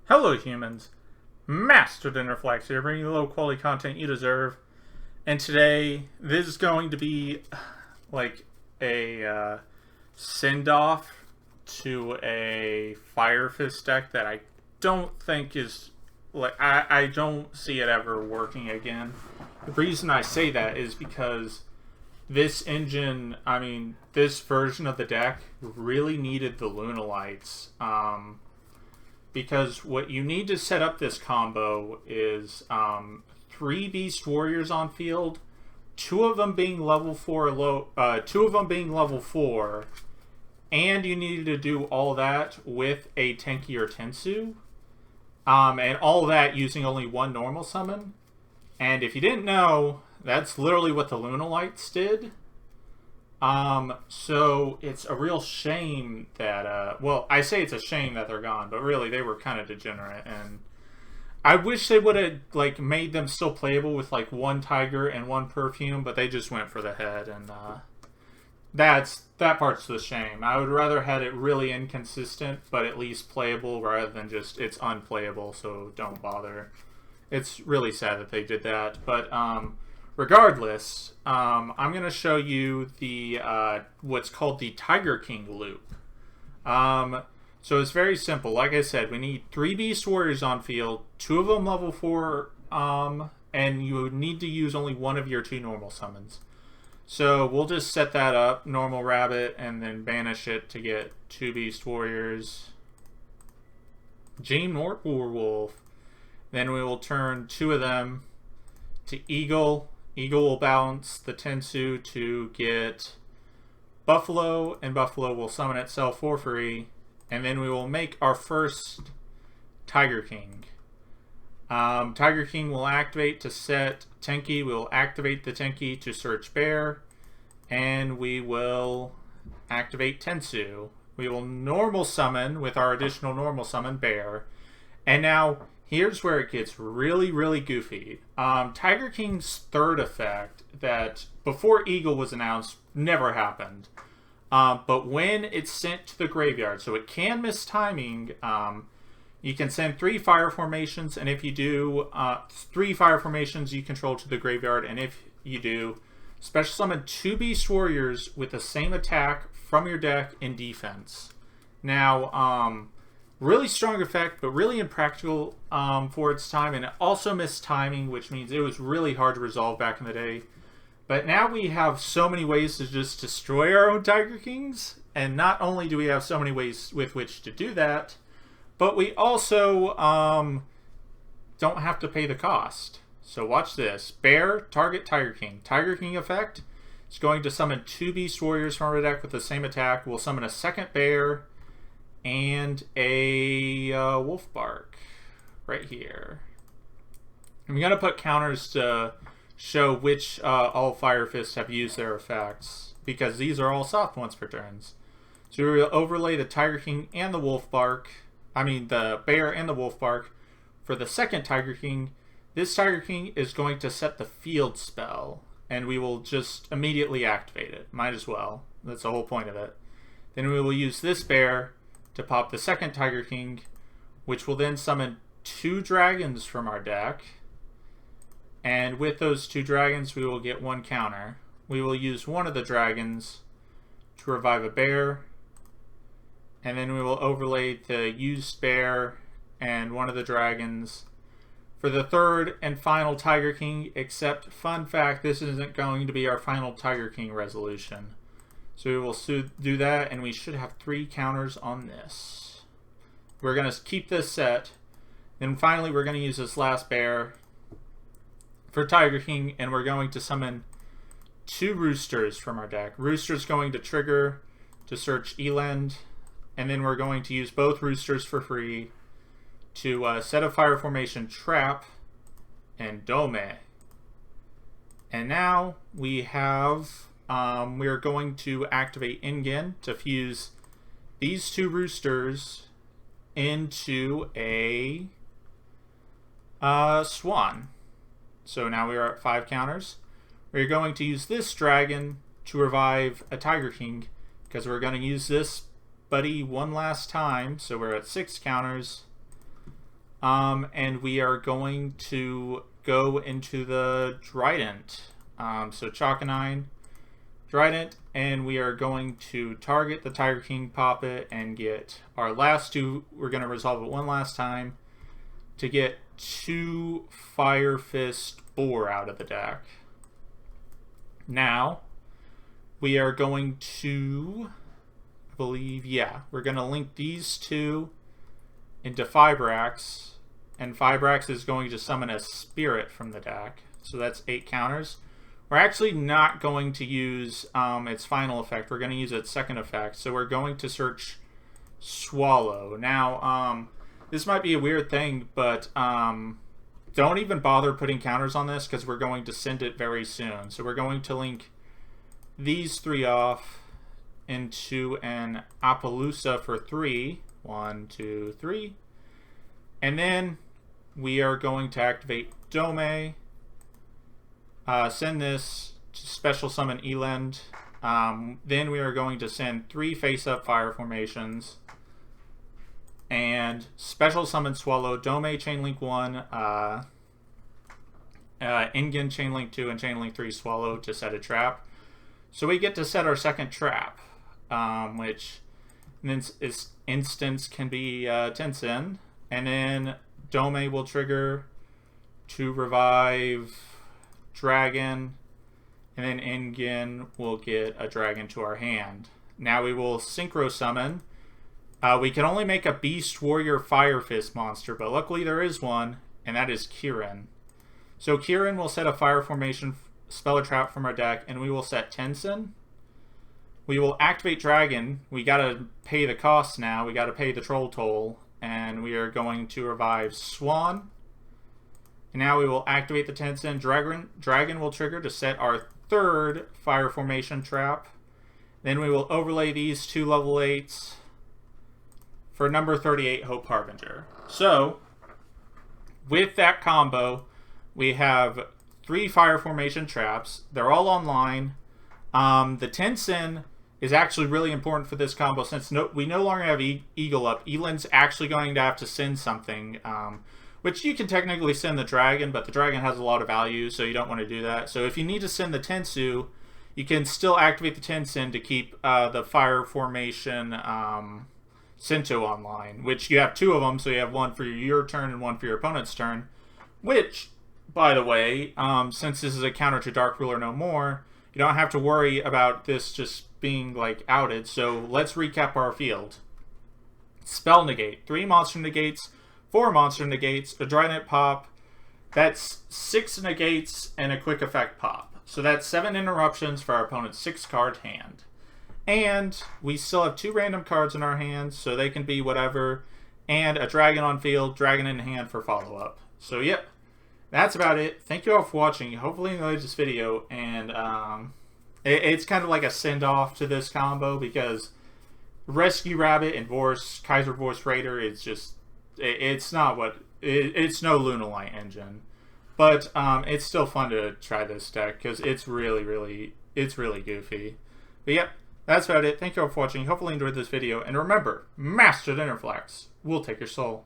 Hello humans, Master Dinnerflex here, bringing you the low quality content you deserve. And today, this is going to be like a send-off to a Fire Fist deck that I don't think is, I don't see it ever working again. The reason I say that is because this this version of the deck really needed the Lunalights. Because what you need to set up this combo is 3 Beast Warriors on field, 2 of them being level 4 and you needed to do all that with a Tenki or Tensu, and all that using only 1 normal summon. And if you didn't know, that's literally what the Lunalights did. So it's a real shame that, well, I say it's a shame that they're gone, but really they were kind of degenerate, and I wish they would have, like, made them still playable with, like, 1 Tiger and 1 Perfume, but they just went for the head, and, that part's the shame. I would rather had it really inconsistent, but at least playable, rather than just, it's unplayable, so don't bother. It's really sad that they did that, but, regardless, I'm going to show you the what's called the Tiger King loop. So it's very simple. Like I said, we need 3 Beast Warriors on field, 2 of them level 4, and you need to use only 1 of your 2 normal summons. So we'll just set that up, normal rabbit, and then banish it to get 2 Beast Warriors. Gene or Wolf. Then we will turn 2 of them to Eagle. Eagle will bounce the Tensu to get Buffalo, and Buffalo will summon itself for free. And then we will make our first Tiger King. Tiger King will activate to set Tenki. We will activate the Tenki to search Bear. And we will activate Tensu. We will normal summon with our additional normal summon Bear. And now, here's where it gets really, really goofy. Tiger King's third effect, that before Eagle was announced, never happened. But when it's sent to the graveyard, so it can miss timing, you can send 3 fire formations, and if you do 3 fire formations you control to the graveyard, and if you do, special summon 2 Beast Warriors with the same attack from your deck in defense. Now, really strong effect, but really impractical for its time, and it also missed timing, which means it was really hard to resolve back in the day. But now we have so many ways to just destroy our own Tiger Kings, and not only do we have so many ways with which to do that, but we also don't have to pay the cost. So watch this. Bear, target Tiger King. Tiger King effect is going to summon 2 Beast Warriors from our deck with the same attack. We'll summon a second Bear and a Wolf Bark right here. And we're going to put counters to show which all Fire Fists have used their effects, because these are all soft ones for turns. So we will overlay the Tiger King and the Wolf Bark, the Bear and the Wolf Bark. For the second Tiger King, this Tiger King is going to set the field spell, and we will just immediately activate it. Might as well. That's the whole point of it. Then we will use this Bear to pop the second Tiger King, which will then summon 2 dragons from our deck. And with those 2 dragons, we will get 1 counter. We will use 1 of the dragons to revive a Bear. And then we will overlay the used Bear and 1 of the dragons for the third and final Tiger King, except, fun fact, this isn't going to be our final Tiger King resolution. So we will do that, and we should have 3 counters on this. We're going to keep this set. And finally, we're going to use this last Bear for Tiger King, and we're going to summon 2 Roosters from our deck. Rooster's going to trigger to search Eland, and then we're going to use both Roosters for free to set a fire formation Trap and Dome. And now we have, we are going to activate Ingen to fuse these 2 Roosters into a Swan. So now we are at 5 counters. We're going to use this dragon to revive a Tiger King, because we're going to use this buddy one last time. So we're at 6 counters. And we are going to go into the Trident. So Chalkanine, Trident, and we are going to target the Tiger King Poppet and get our last two. We're going to resolve it one last time to get 2 Fire Fist Boar out of the deck. Now, we are going to, I believe, yeah, we're going to link these two into Fibrax, and Fibrax is going to summon a Spirit from the deck. So that's 8 counters. We're actually not going to use its final effect. We're going to use its second effect. So we're going to search Swallow. Now, this might be a weird thing, but don't even bother putting counters on this because we're going to send it very soon. So we're going to link these 3 off into an Appaloosa for 3. 1, 2, 3. And then we are going to activate Dome. Send this to special summon Elend. Then we are going to send 3 face-up fire formations and special summon Swallow, Dome Chainlink 1, Ingen Chainlink 2, and Chainlink 3 Swallow to set a trap. So we get to set our second trap, which in this instance can be Tensen, and then Dome will trigger to revive Dragon, and then Ingen will get a dragon to our hand. Now we will synchro summon. We can only make a Beast Warrior Fire Fist monster, but luckily there is one, and that is Kirin. So Kirin will set a fire formation spell or trap from our deck, and we will set Tensen. We will activate Dragon. We gotta pay the cost now. We gotta pay the troll toll, and we are going to revive Swan. And now we will activate the Tensen. Dragon will trigger to set our third fire formation trap. Then we will overlay these 2 level 8s for number 38 Hope Harbinger. So, with that combo, we have 3 fire formation traps. They're all online. The Tensen is actually really important for this combo since we no longer have Eagle up. Elend's actually going to have to send something, which you can technically send the Dragon, but the Dragon has a lot of value, so you don't want to do that. So if you need to send the Tensu, you can still activate the Tensen to keep the fire formation Sento online, which you have 2 of them, so you have one for your turn and one for your opponent's turn, which, by the way, since this is a counter to Dark Ruler No More, you don't have to worry about this just being like outed. So let's recap our field. Spell negate, 3 monster negates, 4 monster negates, a Trident pop, that's 6 negates, and a quick effect pop. So that's 7 interruptions for our opponent's 6-card hand. And we still have 2 random cards in our hands, so they can be whatever, and a dragon on field, dragon in hand for follow-up. So yep, that's about it. Thank you all for watching. Hopefully you enjoyed this video, and it's kind of like a send-off to this combo because Rescue Rabbit and Kaiser Vorse Raider, it's just, it's not what, it's no Lunalight engine. But it's still fun to try this deck because it's really goofy. But yep, that's about it. Thank you all for watching. Hopefully you enjoyed this video. And remember, Master the Interflex will take your soul.